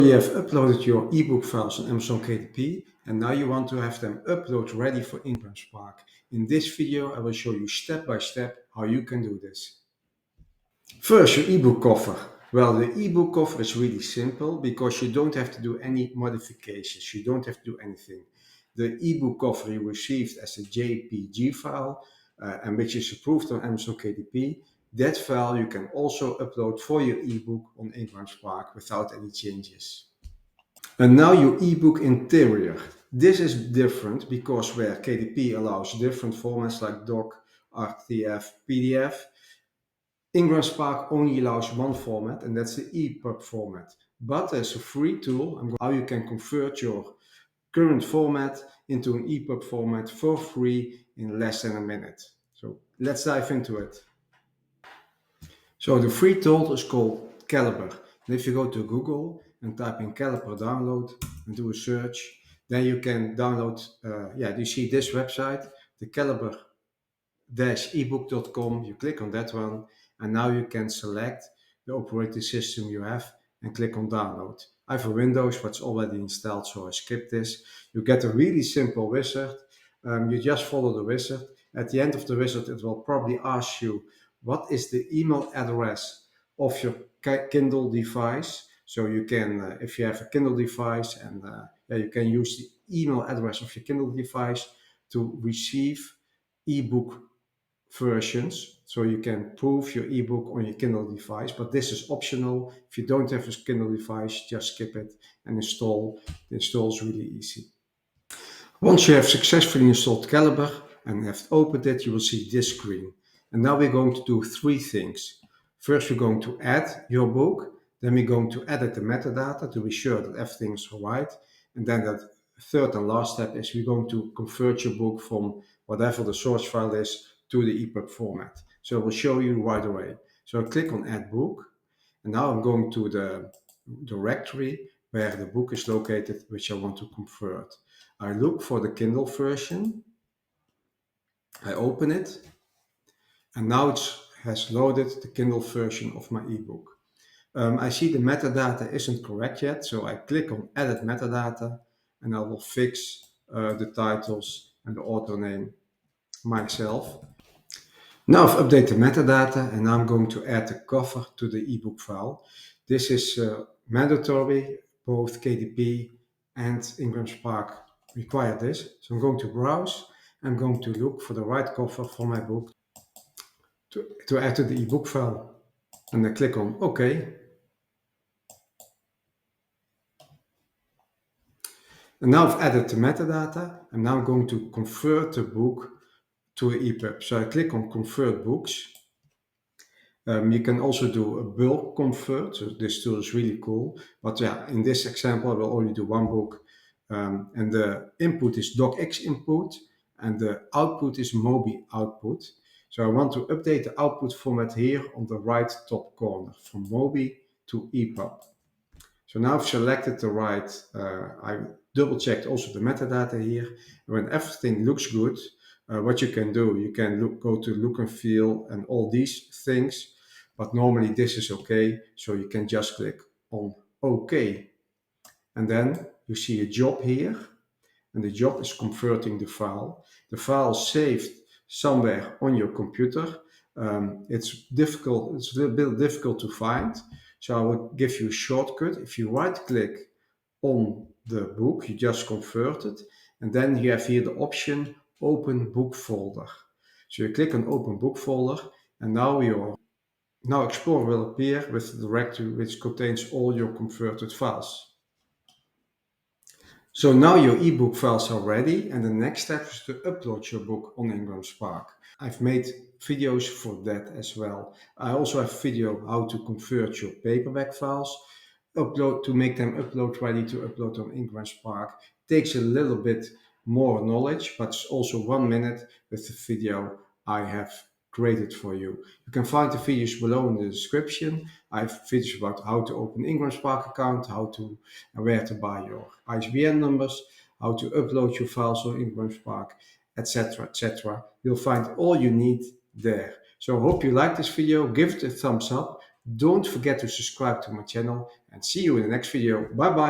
You have uploaded your ebook files on Amazon KDP and now you want to have them upload ready for IngramSpark. In this video I will show you step by step how you can do this. First, your ebook cover. Well, the ebook cover is really simple because you don't have to do any modifications. You don't have to do anything. The ebook cover you received as a JPG file and which is approved on Amazon KDP. That file you can also upload for your ebook on IngramSpark without any changes. And now your ebook interior. This is different because where KDP allows different formats like doc, RTF, PDF, IngramSpark only allows one format and that's the epub format. But there's a free tool on how you can convert your current format into an epub format for free in less than a minute. So let's dive into it. So the free tool is called Calibre. And if you go to Google and type in Calibre download and do a search, then you can download, you see this website, the Calibre-ebook.com. You click on that one and now you can select the operating system you have and click on download. I have a Windows, but it's already installed, so I skip this. You get a really simple wizard. You just follow the wizard. At the end of the wizard, it will probably ask you what is the email address of your Kindle device. So you can, if you have a Kindle device, and you can use the email address of your Kindle device to receive ebook versions. So you can prove your ebook on your Kindle device, but this is optional. If you don't have a Kindle device, just skip it and install. The install is really easy. Once you have successfully installed Calibre and have opened it, you will see this screen. And now we're going to do three things. First, we're going to add your book. Then we're going to edit the metadata to be sure that everything is right. And then the third and last step is we're going to convert your book from whatever the source file is to the EPUB format. So I will show you right away. So I click on Add Book. And now I'm going to the directory where the book is located, which I want to convert. I look for the Kindle version. I open it. And now it has loaded the Kindle version of my ebook. I see the metadata isn't correct yet, so I click on Edit Metadata and I will fix the titles and the author name myself. Now I've updated metadata and I'm going to add the cover to the ebook file. This is mandatory, both KDP and IngramSpark require this. So I'm going to browse. I'm going to look for the right cover for my book to add to the ebook file. And I click on OK. And now I've added the metadata. I'm now going to convert the book to an EPUB. So I click on Convert Books. You can also do a bulk convert. So this tool is really cool. But yeah, in this example, I will only do one book. And the input is docx input and the output is Mobi output. So I want to update the output format here on the right top corner from Mobi to EPUB. So now I've selected the right, I double checked also the metadata here. And when everything looks good, what you can do, you can go to look and feel and all these things, but normally this is okay. So you can just click on OK. And then you see a job here and the job is converting the file. The file is saved somewhere on your computer. It's difficult, it's a little bit difficult to find. So I will give you a shortcut. If you right click on the book, you just convert it. And then you have here the option Open Book Folder. So you click on Open Book Folder and now Explorer will appear with the directory which contains all your converted files. So now your ebook files are ready and the next step is to upload your book on IngramSpark. I've made videos for that as well. I also have a video how to convert your paperback files, to make them upload ready to upload on IngramSpark. It takes a little bit more knowledge, but it's also 1 minute with the video I have created for you. You can find the videos below in the description. I have videos about how to open IngramSpark account, how to and where to buy your ISBN numbers, how to upload your files on IngramSpark, etc., etc. You'll find all you need there. So I hope you like this video. Give it a thumbs up. Don't forget to subscribe to my channel and see you in the next video. Bye bye.